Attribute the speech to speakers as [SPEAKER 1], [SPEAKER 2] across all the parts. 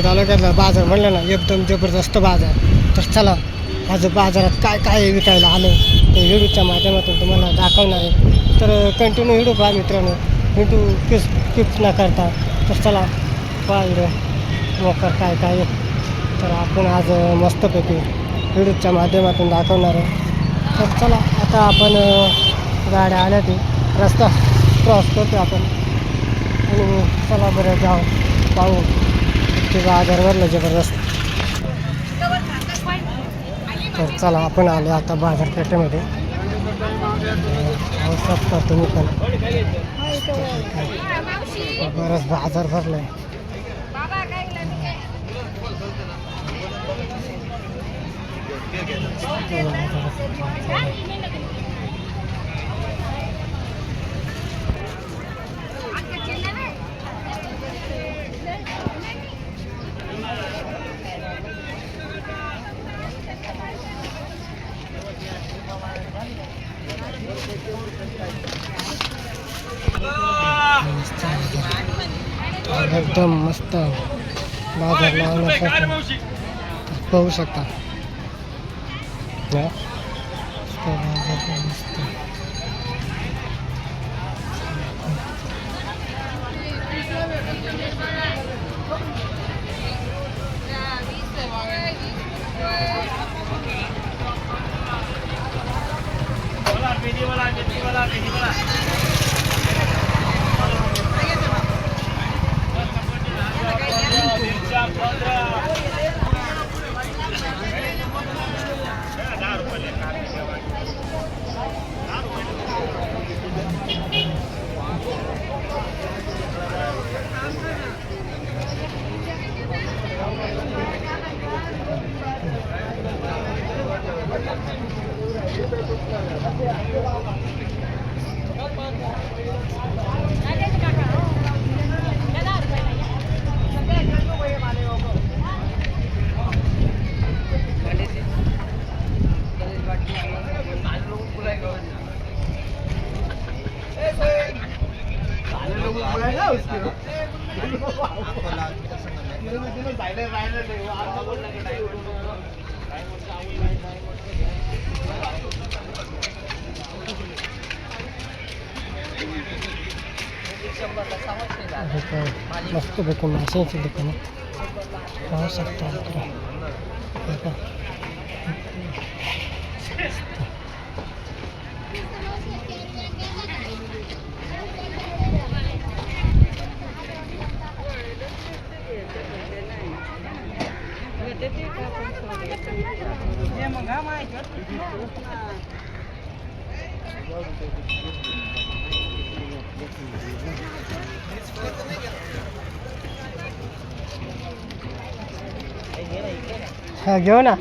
[SPEAKER 1] तालुक्यातला बाजार म्हणलं ना एकदम जबरदस्त बाजार. तर चला आज बाजारात काय काय विकायला आलं ते व्हिडिओच्या माध्यमातून तुम्हाला दाखवणार आहे. तर कंटिन्यू व्हिडिओ पहा मित्रांनो, व्हिडिओ स्किप न करता. तर चला पहा व्हिडिओ मोकर काय काय. तर आपण आज मस्तपैकी व्हिडिओच्या माध्यमातून दाखवणार आहे. तर चला आता आपण गाड्या आल्या ती रस्ता क्रॉस करतो आपण आणि चला बरं जाऊ पाहू ते बाजार भरलं जबरदस्त. तर चला आपण आले आता बाजारपेठेमध्ये. पाहू शकता तुम्ही पण बरंच बाजार भरलाय. एकदम मस्त बाजार लावण्यासाठी पाहू शकता. मस्त मस्तपैकी माशांची दुकानं पाहू शकता. हा घेऊ ना.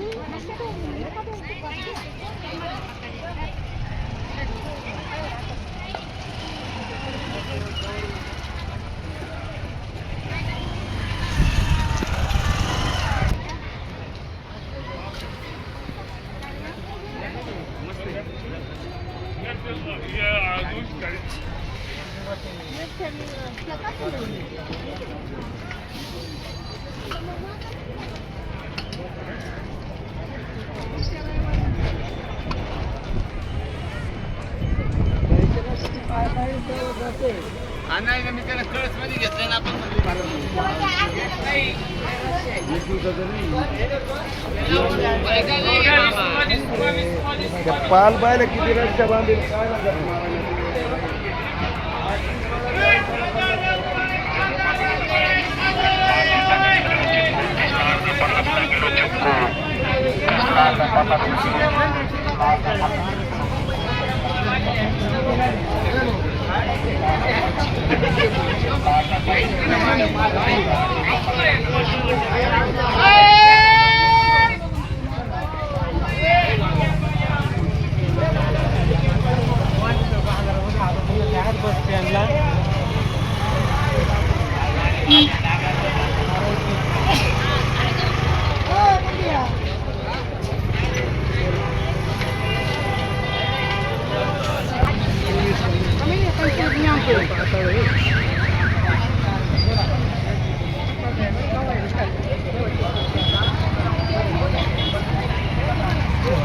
[SPEAKER 2] नाही मी त्याला कळस मध्ये घेतलं ना आपण
[SPEAKER 3] पाल बायला किती रस्त्या बांधेल काय लागत.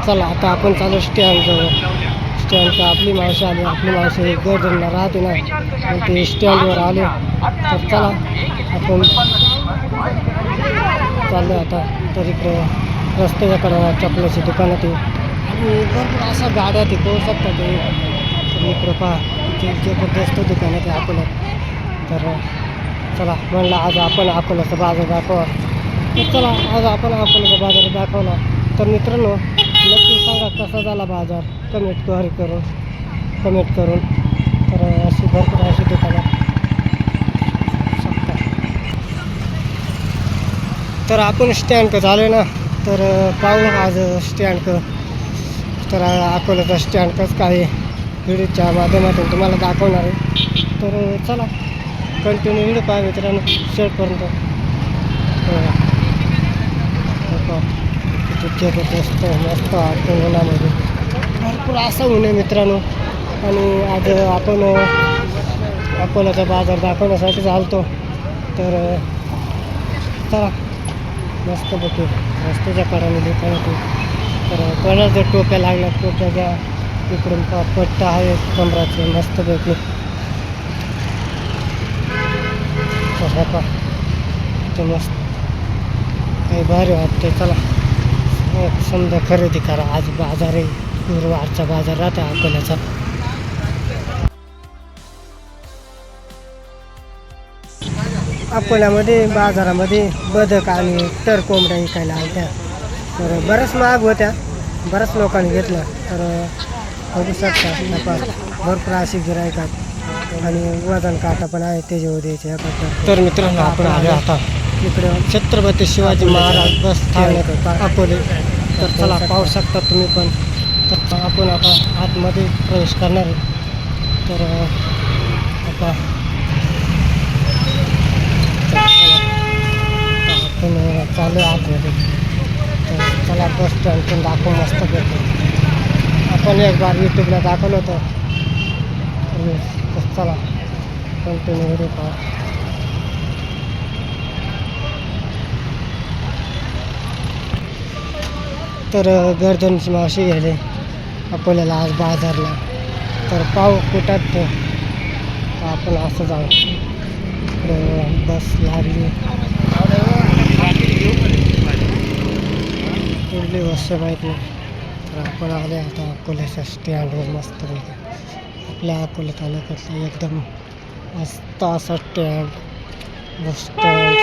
[SPEAKER 1] चला आता आपण चालू स्टँडजवळ. स्टँडचं आपली मावशी आली. आपली मावशी गर्दनला राहते ना, मग ते स्टँडवर आले. तर चला आपण चाललो आता. तर इकडे रस्त्याच्याकडं चपलाची दुकानात आहे आणि भरपूर अशा गाड्या ते करू शकतात ते. तर इकडं पहा इथे जबरदस्त दुकानात आहे अकोल्यात. तर चला म्हणलं आज आपण अकोल्याचा बाजार दाखवा. तर चला आज आपण अकोल्याचा बाजार दाखवला. तर मित्रांनो नक्की सांगा कसा झाला बाजार, कमेंट करून. तर अशी भरपूर अशी दुकानं शकता. तर आपण स्टँड झालो ना, तर पाहू आज स्टँड. तर अकोल्याचा स्टँड कसं काय व्हिडिओच्या माध्यमातून तुम्हाला दाखवणार आहे. तर चला कंटिन्यू व्हिडिओ पहा मित्रांनो शेवटपर्यंत. किती जबरदस्त मस्त वाटतं उन्हामध्ये, भरपूर असं ऊन आहे मित्रांनो. आणि आज आपण अकोल्याचा बाजार दाखवण्यासाठी चालतो. तर चला मस्तपैकी रस्त्याच्या कडाने दुकान होती. तर कोणाला जर टोप्या लागल्या टोप्या घ्या. इकडून पट्टा आहे कमराचे मस्तपैकी. तर हे पहा ते मस्त काही भारी वाटते. चला समजा खरेदी करा. आज बाजार आहे, गुरुवारचा बाजार राहता अकोल्याचा. अकोल्यामध्ये बाजारामध्ये बदक आणि तर कोंबड्या विकायला आल्या. तर बऱ्याच महाग होत्या, बऱ्याच लोकांनी घेतलं. तर बघू शकता भरपूर अशी गिरायकात आणि वजन काटा पण आहे त्याच्यावर द्यायचे. तर मित्रांनो आपण आलो आता इकडे छत्रपती शिवाजी महाराज बस स्थानक अकोले. तर चला पाहू शकता तुम्ही पण. तर आपण आता आतमध्ये प्रवेश करणार आहे. तर आता आपण चालू आहे आतमध्ये. तर चला बस स्टँड पण दाखवू मस्त भेटतो. आपण एक बार यूट्यूबला दाखवलं होतं. तर चला कंटिन्यू व्हिडिओ पहा. तर गर्दनची मावशी गेले अकोल्याला आज बाजारला. तर पाहू कुठात ते आपण असं जाऊ. बस लागली कुठली बस माहीत नाही. तर आपण आले आता अकोल्याच्या स्टँडवर मस्तपैकी. आपल्या अकोला तालुक्यातलं एकदम मस्त असं स्टँड बस स्टँड.